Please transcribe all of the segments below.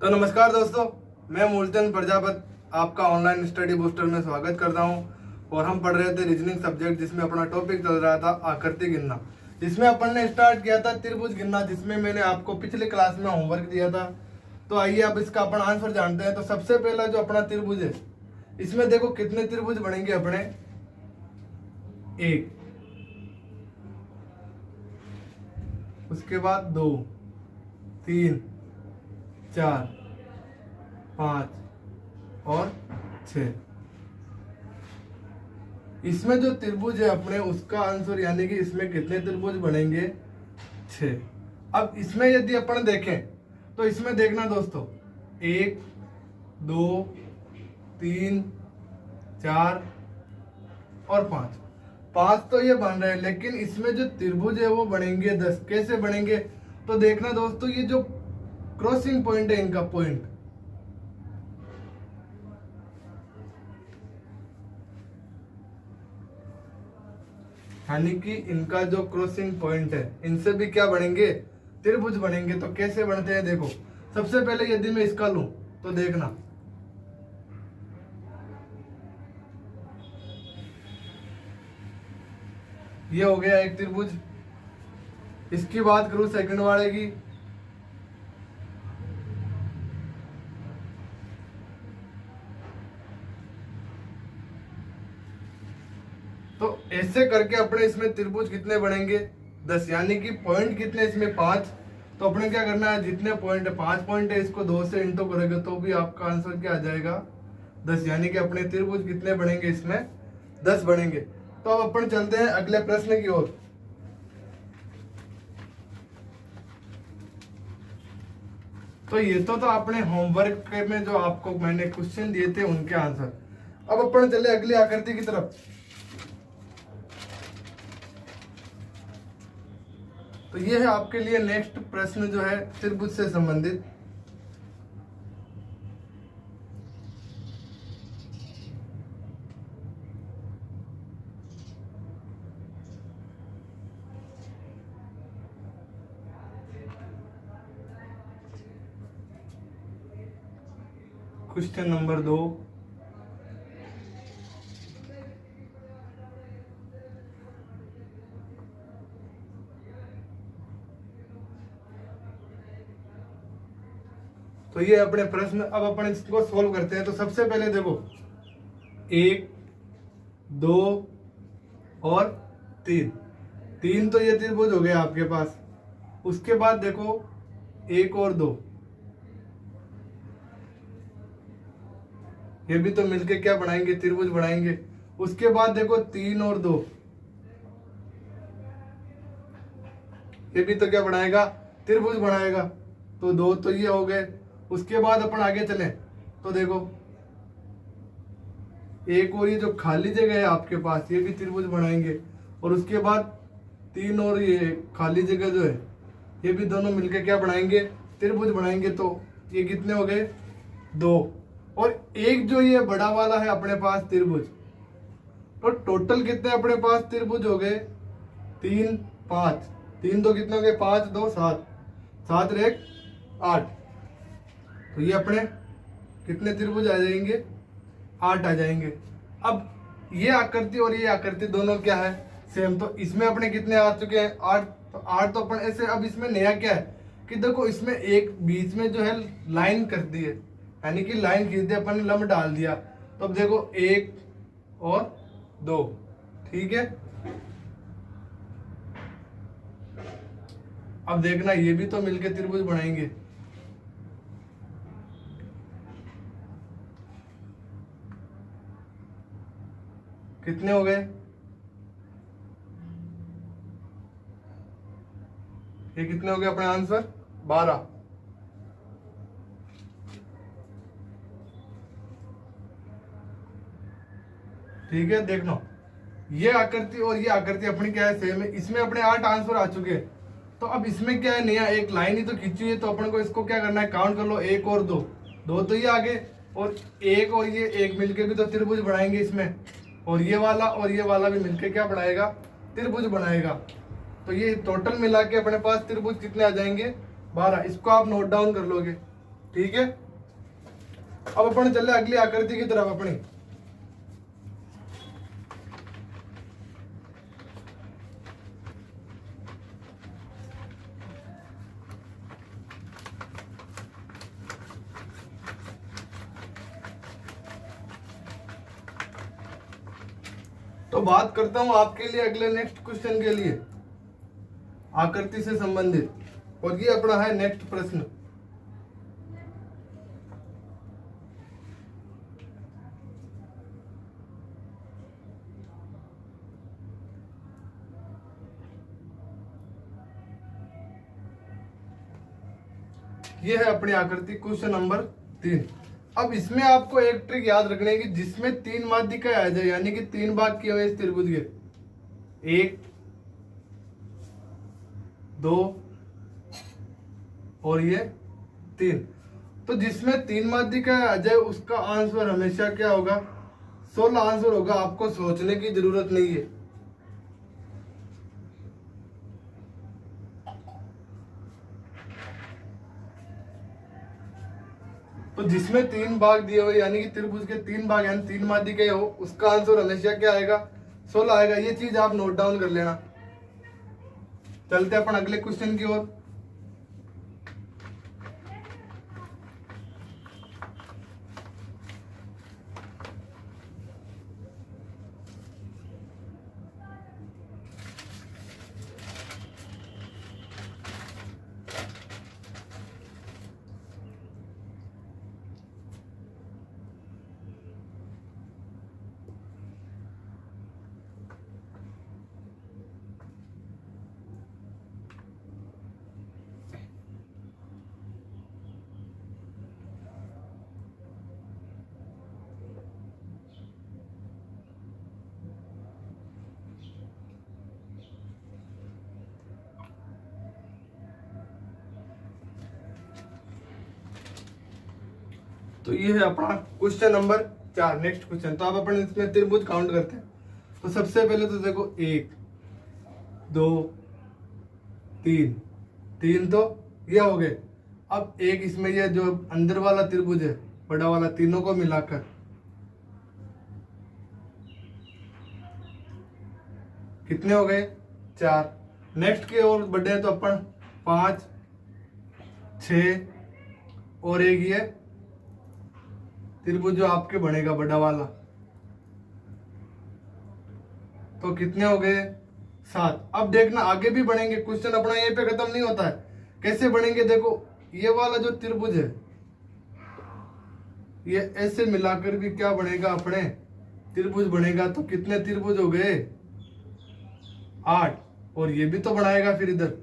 तो नमस्कार दोस्तों, मैं मूलचंद प्रजापत आपका ऑनलाइन स्टडी बूस्टर में स्वागत करता हूं। और हम पढ़ रहे थे रीजनिंग सब्जेक्ट, जिसमें अपना टॉपिक चल रहा था आकृति गिनना। जिसमें अपन ने स्टार्ट किया था त्रिभुज गिनना, जिसमें मैंने आपको पिछले क्लास में होमवर्क दिया था। तो आइए अब इसका अपन आंसर जानते हैं। तो सबसे पहला जो अपना त्रिभुज है, इसमें देखो कितने त्रिभुज बनेंगे अपने, एक, उसके बाद 2, 3, 4, 5 और 6। इसमें जो त्रिभुज है अपने, उसका आंसर यानी कि इसमें कितने त्रिभुज बनेंगे, 6। अब इसमें यदि अपन देखें तो इसमें देखना दोस्तों, 1, 2, 3, 4 और 5 तो ये बन रहे हैं। लेकिन इसमें जो त्रिभुज है वो बनेंगे 10। कैसे बनेंगे? तो देखना दोस्तों, ये जो क्रॉसिंग पॉइंट है, इनका पॉइंट, यानी कि इनका जो क्रॉसिंग पॉइंट है, इनसे भी क्या बनेंगे, त्रिभुज बनेंगे। तो कैसे बनते हैं देखो, सबसे पहले यदि मैं इसका लूं तो देखना, ये हो गया एक त्रिभुज। इसकी बात करूं सेकंड वाले की, तो ऐसे करके अपने इसमें त्रिभुज कितने बनेंगे, 10। यानी कि पॉइंट कितने इसमें, 5। तो अपने क्या करना है, जितने पॉइंट है, 5 पॉइंट है, इसको 2 से इंटू करेंगे तो भी आपका आंसर क्या आ जाएगा, 10। यानी कि अपने त्रिभुज कितने बनेंगे इसमें, 10 बनेंगे। तो अब अपन चलते हैं अगले प्रश्न की ओर। तो ये तो आपने होमवर्क में जो आपको मैंने क्वेश्चन दिए थे उनके आंसर। अब अपन चले अगली आकृति की तरफ। तो ये है आपके लिए नेक्स्ट प्रश्न जो है त्रिभुज से संबंधित। क्वेश्चन नंबर 2, तो ये अपने प्रश्न। अब अपन इसको सोल्व करते हैं। तो सबसे पहले देखो, 1, 2 और 3 तो ये त्रिभुज हो गया आपके पास। उसके बाद देखो 1 और 2, ये भी तो मिलके क्या बनाएंगे, त्रिभुज बनाएंगे। उसके बाद देखो 3 और 2, ये भी तो क्या बनाएगा, त्रिभुज बनाएगा। तो 2 तो ये हो गए। उसके बाद अपन आगे चलें तो देखो, एक और ये जो खाली जगह है आपके पास, ये भी त्रिभुज बनाएंगे। और उसके बाद 3 और ये खाली जगह जो है, ये भी दोनों मिलके क्या बनाएंगे, त्रिभुज बनाएंगे। तो ये कितने हो गए, 2। और एक जो ये बड़ा वाला है अपने पास त्रिभुज, तो टोटल कितने अपने पास त्रिभुज हो गए, 3, 5। 3 तो कितने हो गए, 5, 2, 7, 7 और 1, 8। तो ये अपने कितने त्रिभुज आ जाएंगे, 8 आ जाएंगे। अब ये आकृति और ये आकृति दोनों क्या है, सेम। तो इसमें अपने कितने आ चुके हैं, 8। तो 8 तो अपन ऐसे। अब इसमें नया क्या है कि देखो, इसमें एक बीच में जो है लाइन कर दी है, यानी कि लाइन खींच दी अपन ने, लंब डाल दिया। तो अब देखो 1 और 2, ठीक है। अब देखना, ये भी तो मिलके त्रिभुज बनाएंगे। कितने हो गए, ये कितने हो गए अपने आंसर, 12। ठीक है, देखना, ये आकृति और ये आकृति अपनी क्या है, सेम है। इसमें अपने 8 आंसर आ चुके हैं। तो अब इसमें क्या है, नया एक लाइन ही तो खींची है। तो अपन को इसको क्या करना है, काउंट कर लो, 1 और 2, 2 तो ये आगे, और 1 और ये 1 मिलके भी तो त्रिभुज बनाएंगे इसमें। और ये वाला भी मिलके क्या बनाएगा, त्रिभुज बनाएगा। तो ये टोटल मिला के अपने पास त्रिभुज कितने आ जाएंगे, 12। इसको आप नोट डाउन कर लोगे। ठीक है, अब अपन चले अगली आकृति की तरफ अपनी। तो बात करता हूं आपके लिए अगले नेक्स्ट क्वेश्चन के लिए आकृति से संबंधित, और ये अपना है नेक्स्ट प्रश्न। ये है अपनी आकृति क्वेश्चन नंबर 3। अब इसमें आपको एक ट्रिक याद रखनी है कि जिसमें 3 माध्यिकाएं आ जाए, यानी कि 3 भाग किए हुए इस त्रिभुज के, 1 2 और ये 3, तो जिसमें 3 माध्यिकाएं आ जाए उसका आंसर हमेशा क्या होगा, 16 आंसर होगा। आपको सोचने की जरूरत नहीं है। तो जिसमें 3 भाग दिए हुए यानी कि त्रिभुज के 3 भाग यानी 3 माध्यिकाएं हो, उसका आंसर हमेशा क्या आएगा, 16 आएगा। ये चीज आप नोट डाउन कर लेना। चलते अपन अगले क्वेश्चन की ओर। तो ये है अपना क्वेश्चन नंबर 4, नेक्स्ट क्वेश्चन। तो आप अपन इसमें त्रिभुज काउंट करते हैं। तो सबसे पहले तो देखो 1 2 3, 3 तो ये हो गए। अब एक इसमें ये जो अंदर वाला त्रिभुज है बड़ा वाला, तीनों को मिलाकर कितने हो गए, 4। नेक्स्ट के और बड़े हैं तो अपन 5 6 और एक ये त्रिभुज जो आपके बनेगा बड़ा वाला, तो कितने हो गए, 7। अब देखना आगे भी बनेंगे। क्वेश्चन अपना यहीं पे खत्म नहीं होता है। कैसे बनेंगे, देखो ये वाला जो त्रिभुज है ये ऐसे मिलाकर भी क्या बनेगा, अपने त्रिभुज बनेगा। तो कितने त्रिभुज हो गए, 8। और ये भी तो बनाएगा फिर इधर।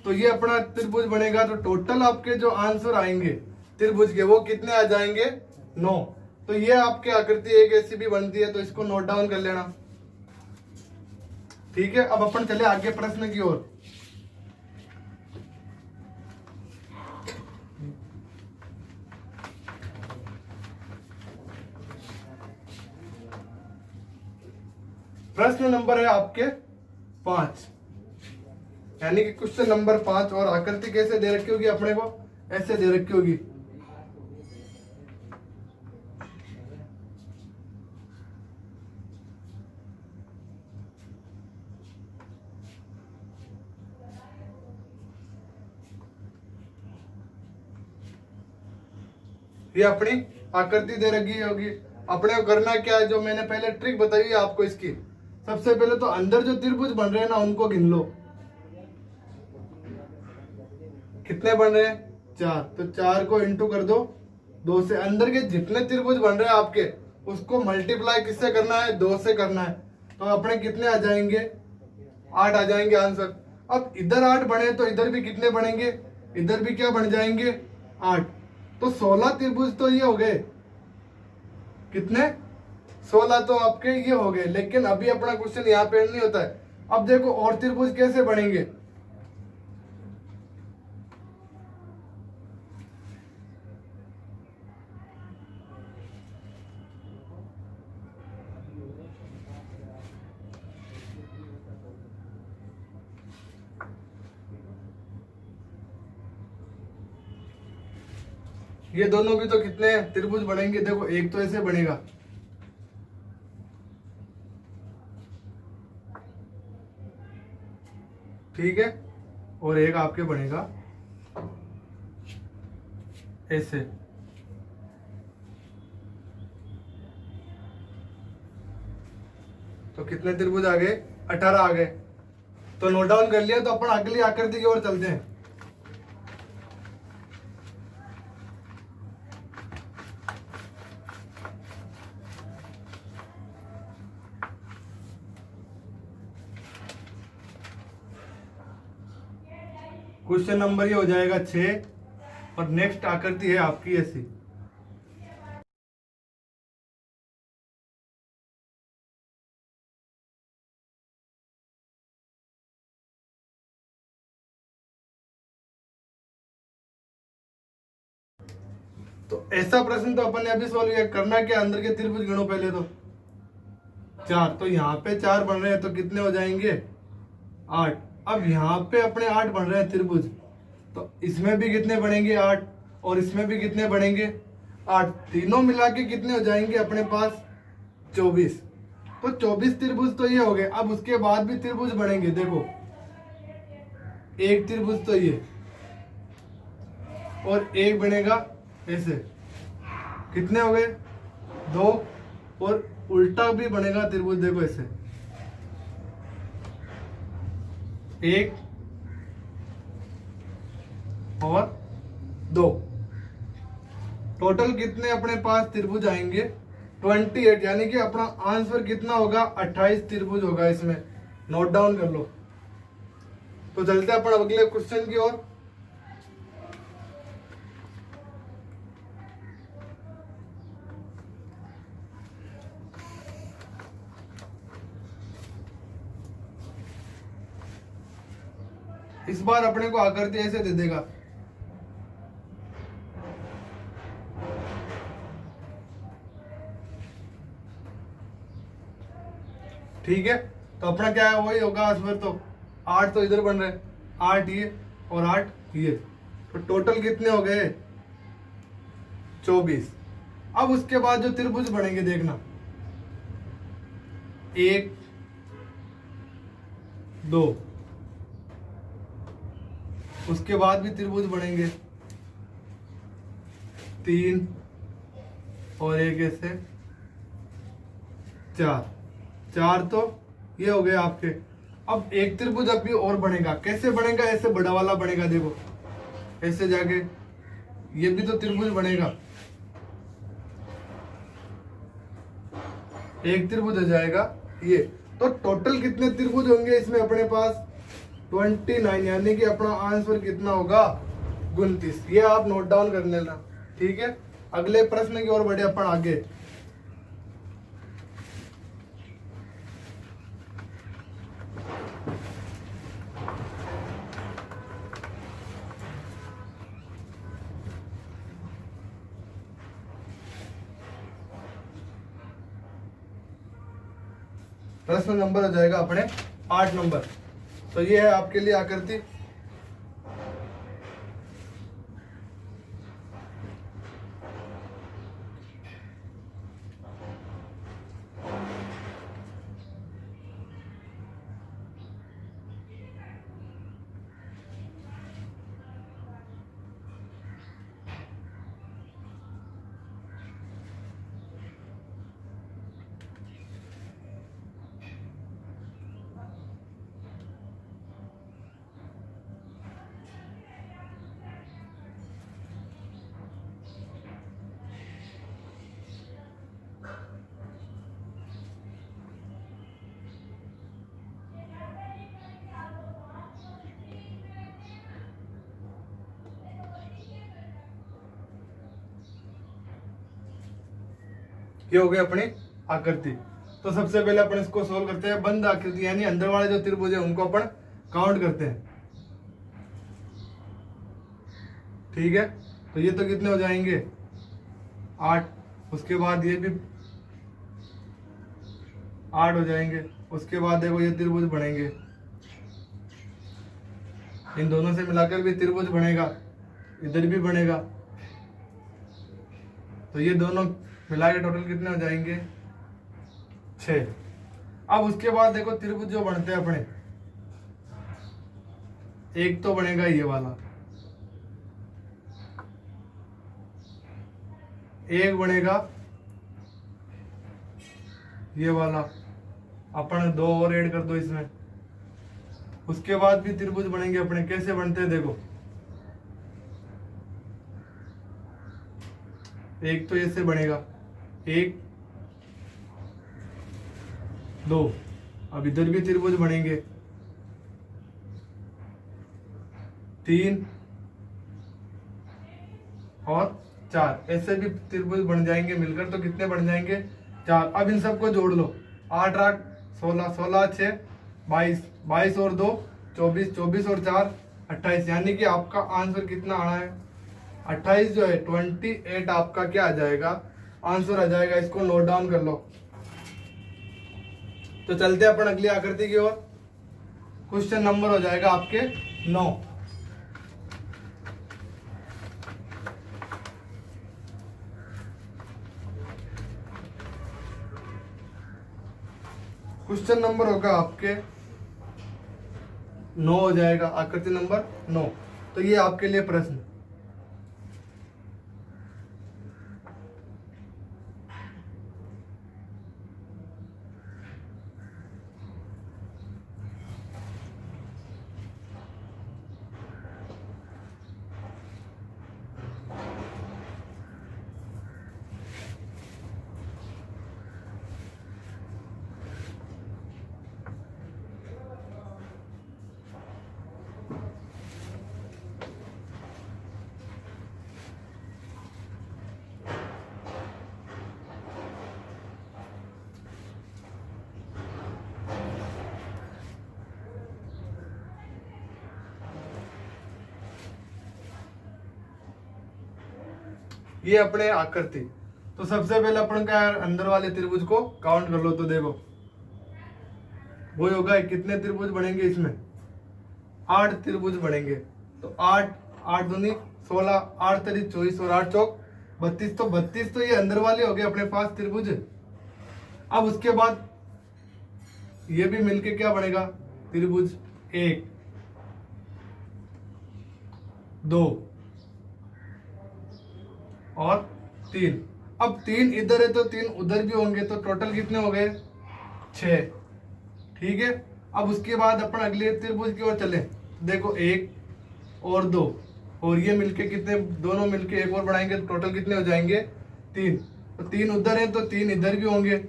तो ये अपना त्रिभुज बनेगा। तो टोटल आपके जो आंसर आएंगे त्रिभुज के वो कितने आ जाएंगे, 9। तो ये आपकी आकृति एक ऐसी भी बनती है, तो इसको नोट डाउन कर लेना। ठीक है, अब अपन चले आगे प्रश्न की ओर। प्रश्न नंबर है आपके 5, यानी कि क्वेश्चन नंबर 5। और आकृति कैसे दे रखी होगी अपने को, ऐसे दे रखी होगी। ये अपनी आकृति दे रखी होगी। अपने को करना क्या है, जो मैंने पहले ट्रिक बताई है आपको इसकी। सबसे पहले तो अंदर जो त्रिभुज बन रहे हैं ना उनको गिन लो, कितने बन रहे हैं, 4। तो 4 को इंटू कर दो 2 से। अंदर के जितने त्रिभुज बन रहे हैं आपके उसको मल्टीप्लाई किससे करना है, 2 से करना है। तो अपने कितने आ जाएंगे, 8 आ जाएंगे आंसर। अब इधर 8 बने तो इधर भी कितने बनेंगे, इधर भी क्या बन जाएंगे, 8। तो 16 त्रिभुज तो ये हो गए, कितने, 16 तो आपके ये हो गए। लेकिन अभी अपना क्वेश्चन यहाँ पे नहीं होता है। अब देखो और त्रिभुज कैसे बनेंगे। ये दोनों भी तो कितने त्रिभुज बनेंगे, देखो एक तो ऐसे बनेगा, ठीक है, और एक आपके बनेगा ऐसे। तो कितने त्रिभुज आ गए, 18 आ गए। तो नोट डाउन कर लिया, तो अपन अगली आकृति की ओर चलते हैं। क्वेश्चन नंबर ये हो जाएगा 6, और नेक्स्ट आकृति है आपकी ऐसी। तो ऐसा प्रश्न तो अपन ने अभी सॉल्व किया। करना क्या, अंदर के त्रिभुज गिनो पहले तो 4, तो यहाँ पे 4 बन रहे हैं, तो कितने हो जाएंगे 8। अब यहाँ पे अपने 8 बन रहे हैं त्रिभुज, तो इसमें भी कितने बनेंगे 8, और इसमें भी कितने बनेंगे 8, तीनों मिला के कितने हो जाएंगे अपने पास 24। तो 24 त्रिभुज तो ये हो गए। अब उसके बाद भी त्रिभुज बनेंगे, देखो एक त्रिभुज तो ये, और एक बनेगा ऐसे, कितने हो गए 2, और उल्टा भी बनेगा त्रिभुज, देखो ऐसे 1 और 2। टोटल कितने अपने पास त्रिभुज आएंगे 28, यानी कि अपना आंसर कितना होगा 28 त्रिभुज होगा इसमें। नोट डाउन कर लो। तो चलते हैं अपन अगले क्वेश्चन की ओर। इस बार अपने को आकृति ऐसे दे देगा, ठीक है। तो अपना क्या है, वही होगा आंसर। तो 8 तो इधर बन रहे, 8 ये और 8 ये, तो टोटल कितने हो गए 24। अब उसके बाद जो त्रिभुज बनेंगे देखना, 1 2, उसके बाद भी त्रिभुज बनेंगे 3, और एक ऐसे 4 तो ये हो गए आपके। अब एक त्रिभुज अभी और बनेगा, कैसे बनेगा, ऐसे बड़ा वाला बनेगा, देखो ऐसे जाके ये भी तो त्रिभुज बनेगा, एक त्रिभुज हो जाएगा ये। तो टोटल कितने त्रिभुज होंगे इसमें अपने पास 29, यानी कि अपना आंसर कितना होगा 29। ये आप नोट डाउन कर लेना, ठीक है। अगले प्रश्न की ओर बढ़े अपन आगे। प्रश्न नंबर हो जाएगा अपने 8 नंबर। तो ये है आपके लिए आकृति। ये हो गई अपनी आकृति। तो सबसे पहले अपन इसको सोल्व करते हैं। बंद आकृति यानी अंदर वाले जो त्रिभुज है उनको अपन काउंट करते हैं, ठीक है। तो ये तो कितने हो जाएंगे 8, उसके बाद ये भी 8 हो जाएंगे। उसके बाद देखो ये त्रिभुज बनेंगे, इन दोनों से मिलाकर भी त्रिभुज बनेगा, इधर भी बनेगा, तो ये दोनों मिला के टोटल कितने हो जाएंगे 6। अब उसके बाद देखो त्रिभुज जो बनते हैं अपने, एक तो बनेगा ये वाला, एक बनेगा ये वाला, अपन 2 और ऐड कर दो इसमें। उसके बाद भी त्रिभुज बनेंगे अपने, कैसे बनते हैं देखो, एक तो ऐसे बनेगा 1 2, अब इधर भी त्रिभुज बनेंगे 3 और 4, ऐसे भी त्रिभुज बन जाएंगे मिलकर, तो कितने बन जाएंगे 4। अब इन सबको जोड़ लो, 8 8 16, 16 6 22, 22 और 2 24, 24 और 4 28, यानी कि आपका आंसर कितना आ रहा है 28 जो है 28 आपका क्या आ जाएगा आंसर आ जाएगा। इसको नोट डाउन कर लो। तो चलते हैं अपन अगली आकृति की ओर। क्वेश्चन नंबर हो जाएगा आपके 9। क्वेश्चन नंबर होगा आपके 9 हो जाएगा, आकृति नंबर 9। तो ये आपके लिए प्रश्न, ये अपने आकृति। तो सबसे पहले अपन का अंदर वाले त्रिभुज को काउंट कर लो। तो देखो वो होगा कितने त्रिभुज बनेंगे इसमें 8 त्रिभुज बनेंगे। तो 8 8 दूनी 16, 8 तरी 24 और 8 चौक 32। तो 32 तो ये अंदर वाले हो गए अपने पास त्रिभुज। अब उसके बाद ये भी मिलके क्या बनेगा त्रिभुज 1 2 और 3। अब 3 इधर है तो 3 उधर भी होंगे, तो टोटल कितने हो गए 6। ठीक है। अब उसके बाद अपन अगले त्रिभुज की ओर चले। देखो 1 और 2 और ये मिलके कितने, दोनों मिलके एक और बढ़ाएंगे तो टोटल कितने हो जाएंगे 3। तो 3 उधर है तो 3 इधर भी होंगे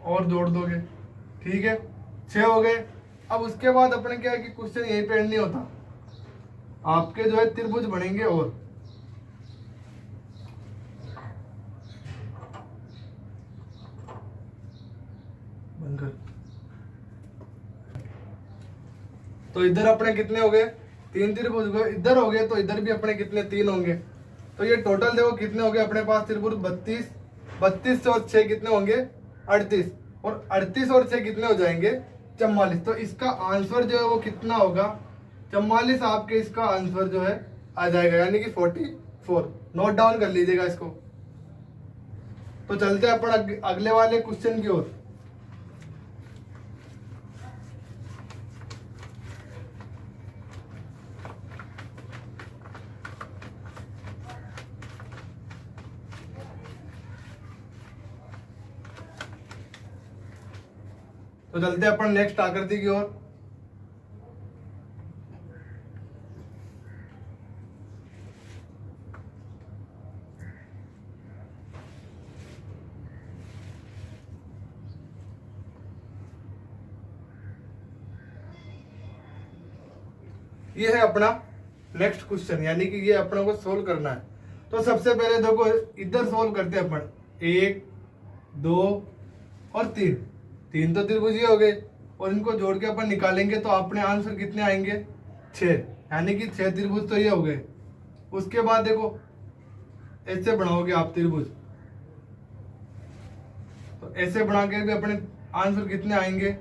और जोड़ दोगे। ठीक है 6 हो गए। अब उसके बाद अपने क्या है कि क्वेश्चन यहीं पे एंड नहीं होता, आपके जो है त्रिभुज बनेंगे और बनकर। तो इधर अपने कितने हो गए 3 त्रिभुज हो गए, इधर हो गए तो इधर भी अपने कितने 3 होंगे। तो ये टोटल देखो कितने हो गए अपने पास त्रिभुज 32। 32 और 6 कितने होंगे 38 और 38 और 6 कितने हो जाएंगे 44। तो इसका आंसर जो है वो कितना होगा 44। आपके इसका आंसर जो है आ जाएगा, यानी कि 44। नोट डाउन कर लीजिएगा इसको। तो चलते हैं अपन अगले वाले क्वेश्चन की ओर। तो चलते हैं अपन नेक्स्ट आकृति की ओर। ये है अपना नेक्स्ट क्वेश्चन, यानी कि ये अपने को सोल्व करना है। तो सबसे पहले देखो इधर सोल्व करते हैं अपन 1 2 और 3। 3 तो त्रिभुज ही हो गए और इनको जोड़ के अपन निकालेंगे तो अपने आंसर कितने आएंगे 6, यानी कि 6 त्रिभुज तो ये हो गए। उसके बाद देखो ऐसे बनाओगे आप त्रिभुज, तो ऐसे बना के भी अपने आंसर कितने आएंगे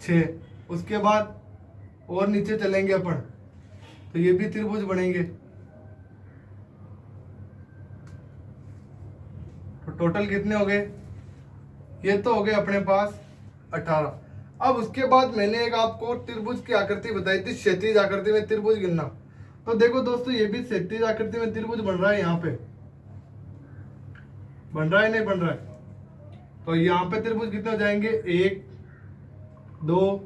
6। उसके बाद और नीचे चलेंगे अपन तो ये भी त्रिभुज बनेंगे तो टोटल कितने हो गए? ये तो हो गए अपने पास 18। अब उसके बाद मैंने एक आपको त्रिभुज की आकृति बताई थी, क्षैतिज आकृति में त्रिभुज गिनना। तो देखो दोस्तों, ये भी क्षैतिज आकृति में त्रिभुज बन रहा है। यहाँ पे बन रहा है नहीं बन रहा है? तो यहाँ पे त्रिभुज कितने हो जाएंगे? 1 2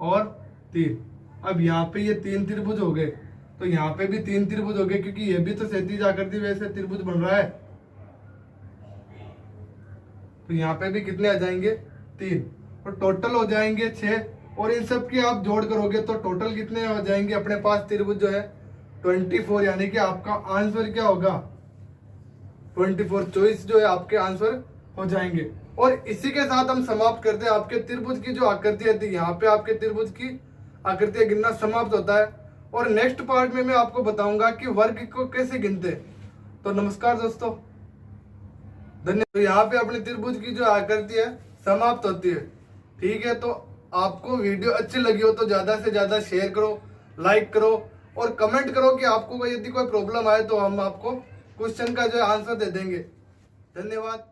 और 3। अब यहाँ पे ये 3 त्रिभुज हो गए, तो यहाँ पे भी 3 त्रिभुज हो गए, क्योंकि ये भी तो क्षैतिज आकृति वैसे त्रिभुज बन रहा है। तो यहाँ पे भी कितने आ जाएंगे? 3। तो टोटल हो जाएंगे 6। और इन सब की आप जोड़ करोगे तो टोटल कितने हो जाएंगे अपने पास त्रिभुज जो है? 24। यानी कि आपका आंसर क्या होगा? 24 चॉइस जो है आपके आंसर हो जाएंगे। और इसी के साथ हम समाप्त करते हैं। आपके त्रिभुज की जो आकृतियां थी, यहाँ पे आपके त्रिभुज की आकृतियां गिनना समाप्त होता है। और नेक्स्ट पार्ट में मैं आपको बताऊंगा कि वर्ग को कैसे गिनते हैं। तो नमस्कार दोस्तों, धन्यवाद। यहाँ पे अपने त्रिभुज की जो आकृति है समाप्त होती है। ठीक है, तो आपको वीडियो अच्छी लगी हो तो ज्यादा से ज्यादा शेयर करो, लाइक करो और कमेंट करो कि आपको यदि कोई प्रॉब्लम आए तो हम आपको क्वेश्चन का जो आंसर दे देंगे। धन्यवाद।